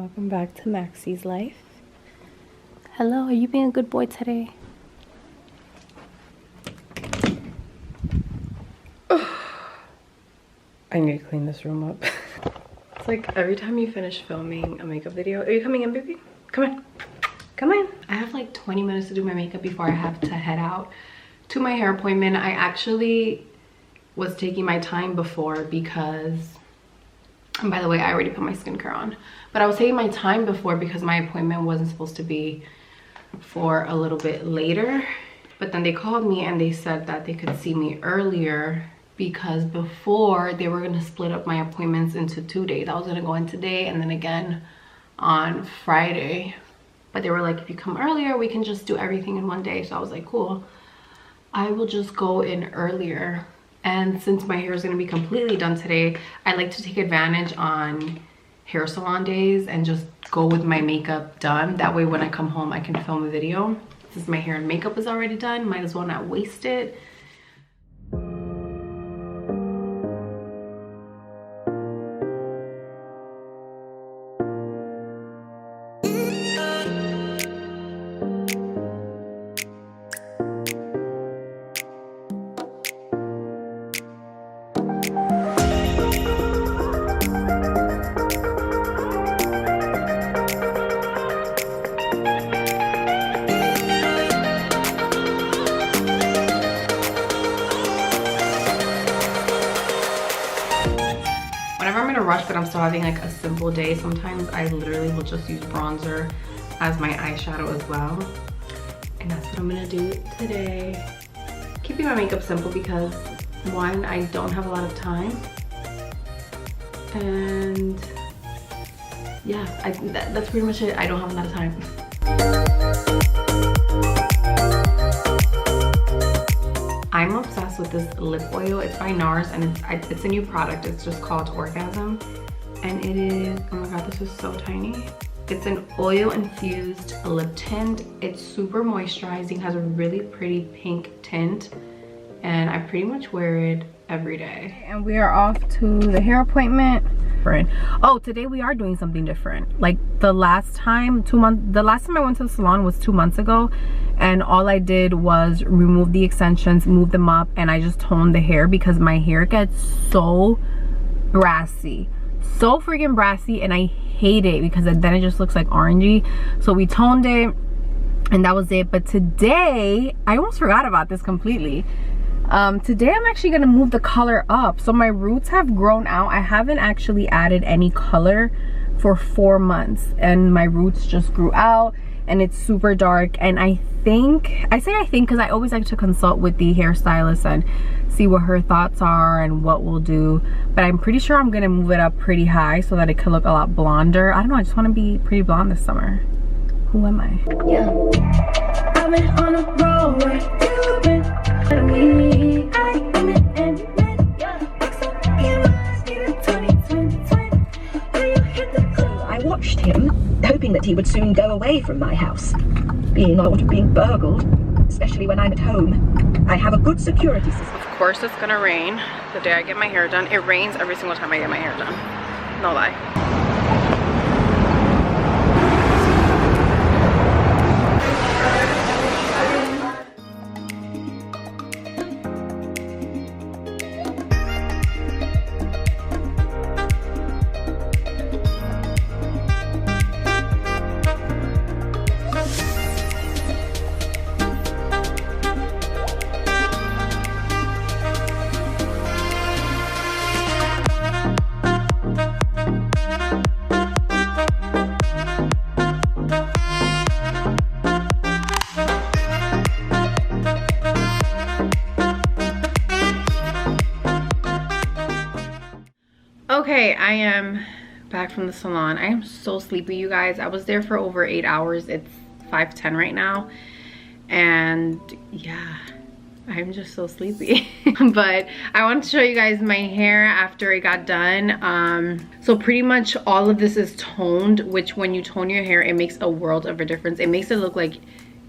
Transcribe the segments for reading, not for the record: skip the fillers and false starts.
Welcome back to Maxie's life. Hello, are you being a good boy today? I need to clean this room up. It's like every time you finish filming a makeup video. Are you coming in, baby? Come on. Come on. I have like 20 minutes to do my makeup before I have to head out to my hair appointment. I actually was taking my time before because, and by the way, I already put my skincare on, but I was taking my time before because my appointment wasn't supposed to be for a little bit later. But then they called me and they said that they could see me earlier because before they were gonna split up my appointments into 2 days. I was gonna go in today and then again on Friday. But they were like, if you come earlier, we can just do everything in one day. So I was like, cool, I will just go in earlier. And since my hair is gonna be completely done today, I like to take advantage on hair salon days and just go with my makeup done. That way when I come home, I can film a video. Since my hair and makeup is already done, might as well not waste it. Whenever I'm in a rush but I'm still having like a simple day, sometimes I literally will just use bronzer as my eyeshadow as well. And that's what I'm gonna do today. Keeping my makeup simple because one, I don't have a lot of time. And yeah, that's pretty much it. I don't have a lot of time. I'm obsessed with this lip oil. It's by NARS and it's a new product. It's just called Orgasm. And it is, oh my god, this is so tiny. It's an oil infused lip tint. It's super moisturizing, has a really pretty pink tint. And I pretty much wear it every day. And we are off to the hair appointment. Oh, today we are doing something different. Like the last time I went to the salon was 2 months ago, and all I did was remove the extensions, move them up, and I just toned the hair because my hair gets so brassy, so freaking brassy, and I hate it because then it just looks like orangey. So we toned it and that was it. But today I almost forgot about this completely. Today I'm actually gonna move the color up. So my roots have grown out. I haven't actually added any color for 4 months and my roots just grew out and it's super dark. And I say because I always like to consult with the hairstylist and see what her thoughts are and what we'll do. But I'm pretty sure I'm gonna move it up pretty high so that it could look a lot blonder. I don't know, I just wanna be pretty blonde this summer. Who am I? Yeah. I've been on a roll where you've been. I watched him, hoping that he would soon go away from my house. Being old and being burgled, especially when I'm at home. I have a good security system. Of course it's gonna rain the day I get my hair done. It rains every single time I get my hair done. No lie. Okay, I am back from the salon. I am so sleepy, you guys. I was there for over 8 hours. It's 5:10 right now. And yeah, I'm just so sleepy. But I want to show you guys my hair after it got done. So pretty much all of this is toned, which when you tone your hair, it makes a world of a difference. It makes it look like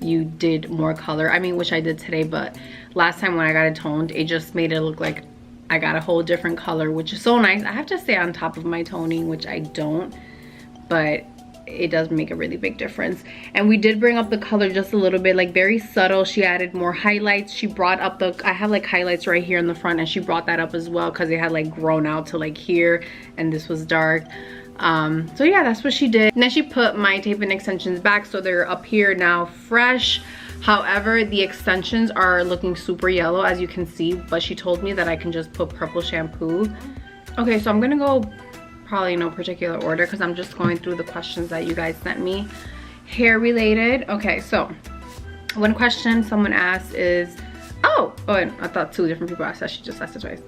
you did more color. I mean, which I did today, but last time when I got it toned, it just made it look like I got a whole different color, which is so nice. I have to stay on top of my toning, which I don't, but it does make a really big difference. And we did bring up the color just a little bit, like very subtle. She added more highlights. She brought up the, I have like highlights right here in the front, and she brought that up as well because it had like grown out to like here, and this was dark. So yeah, that's what she did. And then she put my tape and extensions back, so they're up here now fresh. However, the extensions are looking super yellow, as you can see, but she told me that I can just put purple shampoo. Okay, so I'm gonna go probably no particular order because I'm just going through the questions that you guys sent me, hair related. Okay, so one question someone asked is, oh, and I thought 2 different people asked that. She just asked it twice.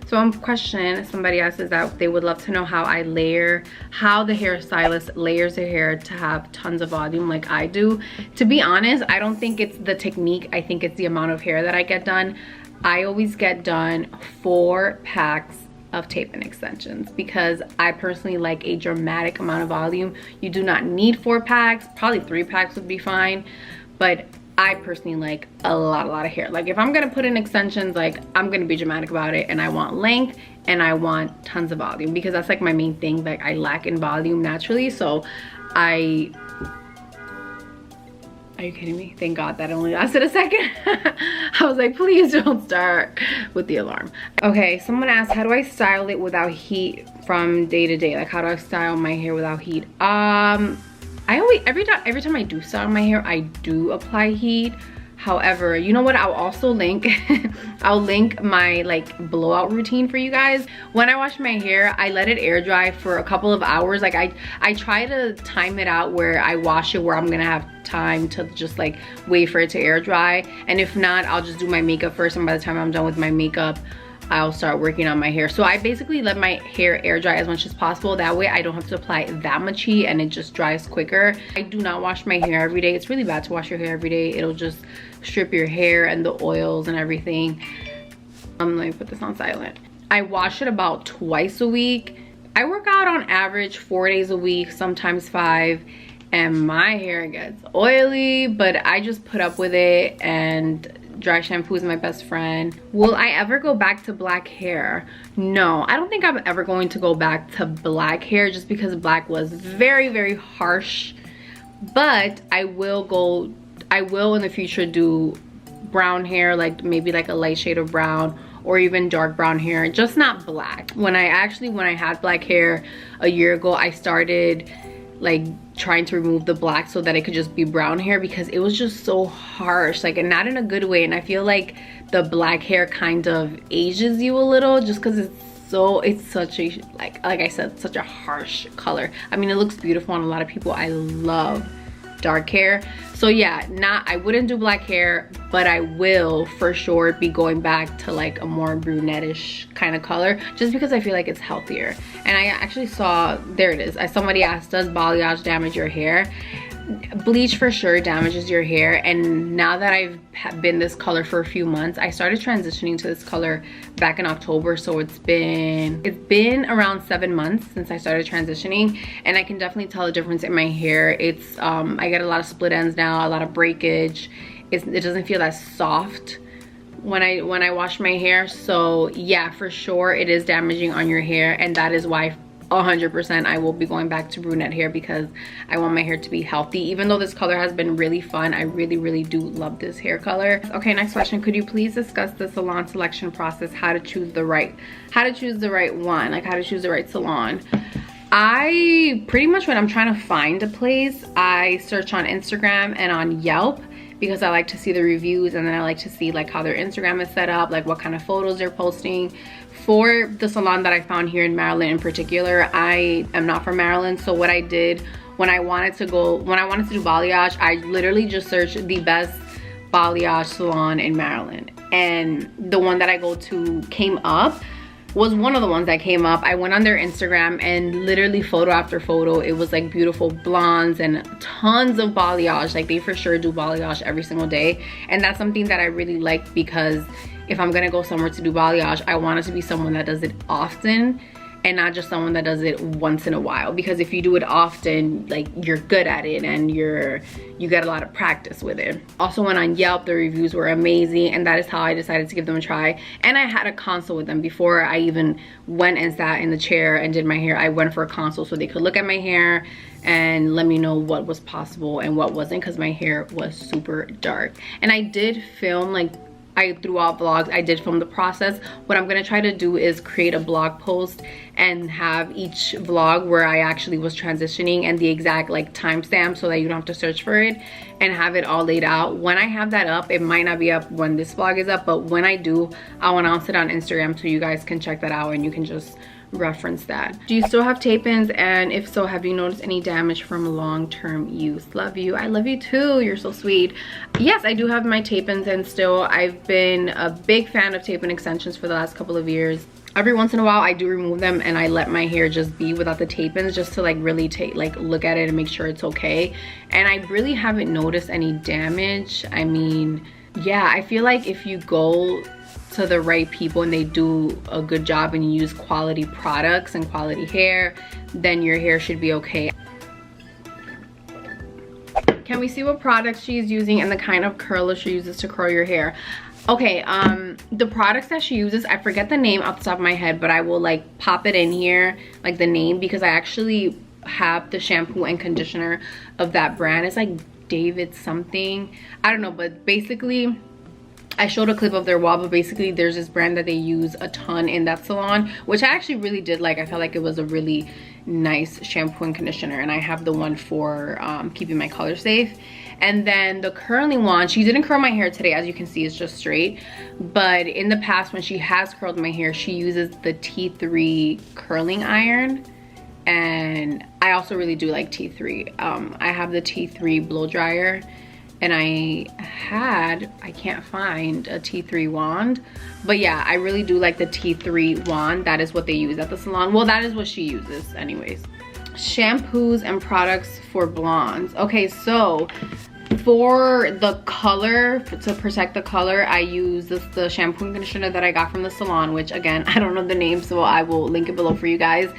So one question somebody asked is that they would love to know how I layer, how the hairstylist layers their hair to have tons of volume like I do. To be honest, I don't think it's the technique. I think it's the amount of hair that I get done. I always get done 4 packs of tape and extensions because I personally like a dramatic amount of volume. You do not need 4 packs. Probably 3 packs would be fine, but I personally like a lot of hair. Like if I'm gonna put in extensions, like I'm gonna be dramatic about it, and I want length and I want tons of volume because that's like my main thing. Like I lack in volume naturally, so are you kidding me? Thank God that only lasted a second. I was like, please don't start with the alarm. Okay, someone asked, how do I style it without heat from day to day? Like how do I style my hair without heat? I always, every time I do style my hair, I do apply heat. However, you know what, I'll also link I'll link my like blowout routine for you guys. When I wash my hair, I let it air dry for a couple of hours. Like I try to time it out where I wash it where I'm gonna have time to just like wait for it to air dry, and if not, I'll just do my makeup first, and by the time I'm done with my makeup, I'll start working on my hair. So I basically let my hair air dry as much as possible. That way I don't have to apply that much heat and it just dries quicker. I do not wash my hair every day. It's really bad to wash your hair every day. It'll just strip your hair and the oils and everything. Let me put this on silent. I wash it about twice a week. I work out on average 4 days a week, sometimes 5. And my hair gets oily, but I just put up with it, and dry shampoo is my best friend. Will I ever go back to black hair? No, I don't think I'm ever going to go back to black hair just because black was very harsh. But I will in the future do brown hair, like maybe like a light shade of brown or even dark brown hair, just not black. When I had black hair a year ago, I started like trying to remove the black so that it could just be brown hair because it was just so harsh, like, and not in a good way. And I feel like the black hair kind of ages you a little just because it's such a like I said, such a harsh color. I mean, it looks beautiful on a lot of people. I love dark hair. So yeah, I wouldn't do black hair, but I will for sure be going back to like a more brunettish kind of color just because I feel like it's healthier. And I actually saw, there it is, somebody asked, does balayage damage your hair? Bleach for sure damages your hair, and now that I've been this color for a few months, I started transitioning to this color back in October, so it's been around 7 months since I started transitioning, and I can definitely tell a difference in my hair. It's I get a lot of split ends now, a lot of breakage. It doesn't feel as soft when I wash my hair. So yeah, for sure it is damaging on your hair, and that is why 100% I will be going back to brunette hair because I want my hair to be healthy. Even though this color has been really fun, I really do love this hair color. Okay, next question. Could you please discuss the salon selection process, how to choose the right one, like how to choose the right salon? I pretty much, when I'm trying to find a place, I search on Instagram and on Yelp because I like to see the reviews, and then I like to see like how their Instagram is set up, like what kind of photos they're posting. For the salon that I found here in Maryland in particular, I am not from Maryland, so what I did when I wanted to do balayage, I literally just searched the best balayage salon in Maryland, and the one that I go to came up, was one of the ones that came up. I went on their Instagram and literally photo after photo, it was like beautiful blondes and tons of balayage. Like they for sure do balayage every single day, and that's something that I really like because if I'm gonna go somewhere to do balayage, I want it to be someone that does it often and not just someone that does it once in a while, because if you do it often, like, you're good at it and you get a lot of practice with it. Also went on Yelp, the reviews were amazing, and that is how I decided to give them a try. And I had a consult with them before I even went and sat in the chair and did my hair. I went for a consult so they could look at my hair and let me know what was possible and what wasn't, because my hair was super dark. And I did film, like, I threw out vlogs, I did film the process. What I'm gonna try to do is create a blog post and have each vlog where I actually was transitioning and the exact like timestamp, so that you don't have to search for it, and have it all laid out. When I have that up, it might not be up when this vlog is up, but when I do, I'll announce it on Instagram so you guys can check that out and you can just reference that. Do you still have tape-ins, and if so, have you noticed any damage from long-term use? Love you. I love you too, you're so sweet. Yes, I do have my tape-ins, and still I've been a big fan of tape-in extensions for the last couple of years. Every once in a while I do remove them and I let my hair just be without the tape-ins, just to like really look at it and make sure it's okay, and I really haven't noticed any damage. I mean, yeah, I feel like if you go to the right people and they do a good job and you use quality products and quality hair, then your hair should be okay. Can we see what products she's using and the kind of curler she uses to curl your hair? Okay, the products that she uses, I forget the name off the top of my head, but I will like pop it in here, like the name, because I actually have the shampoo and conditioner of that brand. It's like David something, I don't know, but basically I showed a clip of their wall, but basically there's this brand that they use a ton in that salon, which I actually really did like. I felt like it was a really nice shampoo and conditioner, and I have the one for keeping my color safe. And then the curling one, she didn't curl my hair today, as you can see, it's just straight, but in the past when she has curled my hair, she uses the T3 curling iron, and I also really do like T3. I have the T3 blow dryer, and I can't find a T3 wand, but yeah, I really do like the T3 wand. That is what they use at the salon. Well, that is what she uses anyways. Shampoos and products for blondes. Okay, so for the color, to protect the color, I use the shampoo and conditioner that I got from the salon, which again, I don't know the name, so I will link it below for you guys.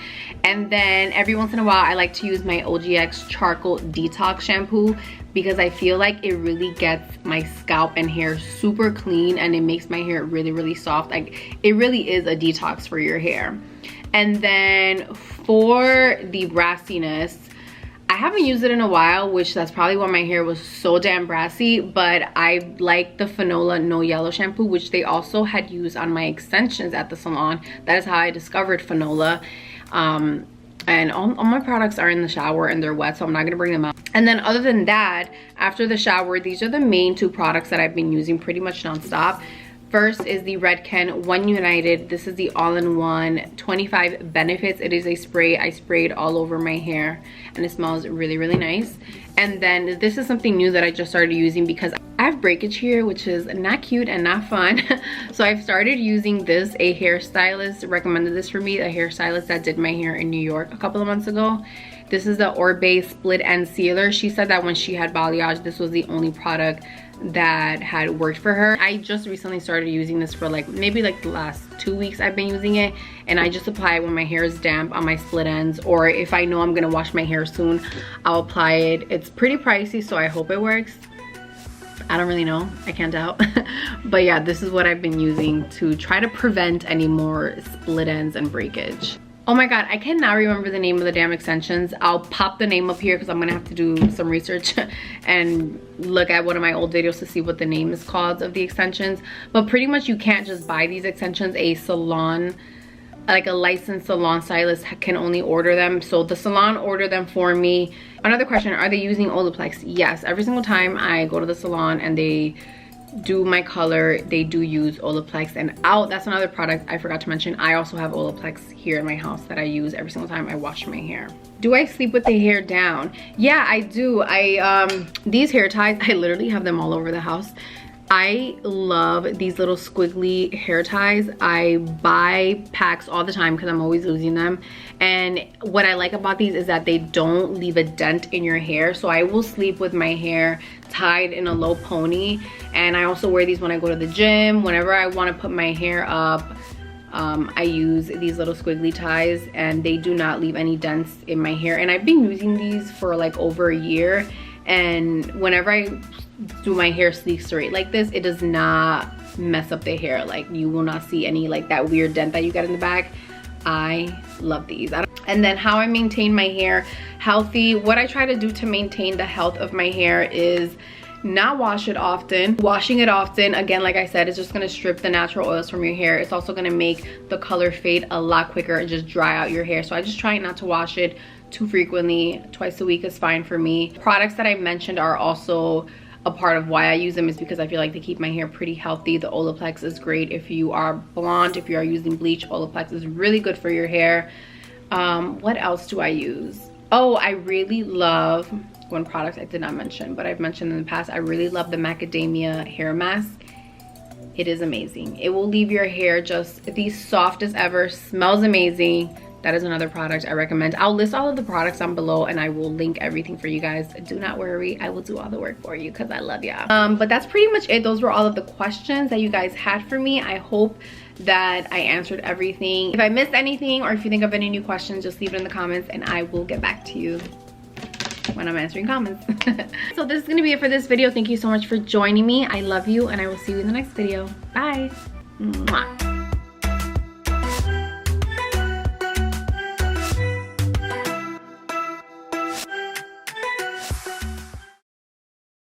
And then every once in a while, I like to use my OGX charcoal detox shampoo, because I feel like it really gets my scalp and hair super clean, and it makes my hair really, really soft. Like, it really is a detox for your hair. And then for the brassiness, I haven't used it in a while, which that's probably why my hair was so damn brassy, but I like the Fanola No Yellow shampoo, which they also had used on my extensions at the salon. That is how I discovered Fanola. And all my products are in the shower and they're wet, so I'm not gonna bring them out. And then other than that, after the shower, these are the main two products that I've been using pretty much nonstop. First is the Redken One United. This is the all-in-one 25 benefits. It is a spray. I sprayed all over my hair and it smells really, really nice. And then this is something new that I just started using because I have breakage here, which is not cute and not fun. So I've started using this. A hairstylist recommended this for me, a hairstylist that did my hair in New York a couple of months ago. This is the Orbe Split End Sealer. She said that when she had balayage, this was the only product that had worked for her. I just recently started using this for maybe the last 2 weeks I've been using it, and I just apply it when my hair is damp on my split ends, or if I know I'm gonna wash my hair soon, I'll apply it. It's pretty pricey, so I hope it works. I don't really know, I can't tell. But yeah, this is what I've been using to try to prevent any more split ends and breakage. Oh my god, I cannot remember the name of the damn extensions. I'll pop the name up here because I'm gonna have to do some research and look at one of my old videos to see what the name is called of the extensions. But pretty much you can't just buy these extensions. A salon, like a licensed salon stylist, can only order them. So the salon ordered them for me. Another question, are they using Olaplex? Yes, every single time I go to the salon and they do my color, they do use Olaplex. And that's another product I forgot to mention. I also have Olaplex here in my house that I use every single time I wash my hair. Do I sleep with the hair down? Yeah, I do. These hair ties, I literally have them all over the house. I love these little squiggly hair ties. I buy packs all the time because I'm always losing them. And what I like about these is that they don't leave a dent in your hair. So I will sleep with my hair tied in a low pony. And I also wear these when I go to the gym, whenever I want to put my hair up I use these little squiggly ties and they do not leave any dents in my hair, and I've been using these for like over a year, and whenever I do my hair sleek straight like this, it does not mess up the hair. Like, you will not see any like that weird dent that you get in the back. I love these. And then how I maintain my hair healthy, what I try to do to maintain the health of my hair is not wash it often. Washing it often, again, like I said, is just gonna strip the natural oils from your hair. It's also gonna make the color fade a lot quicker and just dry out your hair. So I just try not to wash it too frequently. Twice a week is fine for me. Products that I mentioned are also a part of why I use them, is because I feel like they keep my hair pretty healthy. The Olaplex is great if you are blonde. If you are using bleach, Olaplex is really good for your hair. What else do I use? Oh, I really love one product I did not mention, but I've mentioned in the past. I really love the macadamia hair mask. It is amazing. It will leave your hair just the softest ever, smells amazing. That is another product I recommend. I'll list all of the products down below and I will link everything for you guys. Do not worry, I will do all the work for you because I love y'all. But that's pretty much it. Those were all of the questions that you guys had for me. I hope that I answered everything. If I missed anything or if you think of any new questions, just leave it in the comments and I will get back to you when I'm answering comments. So this is gonna be it for this video. Thank you so much for joining me. I love you and I will see you in the next video. Bye. Mwah.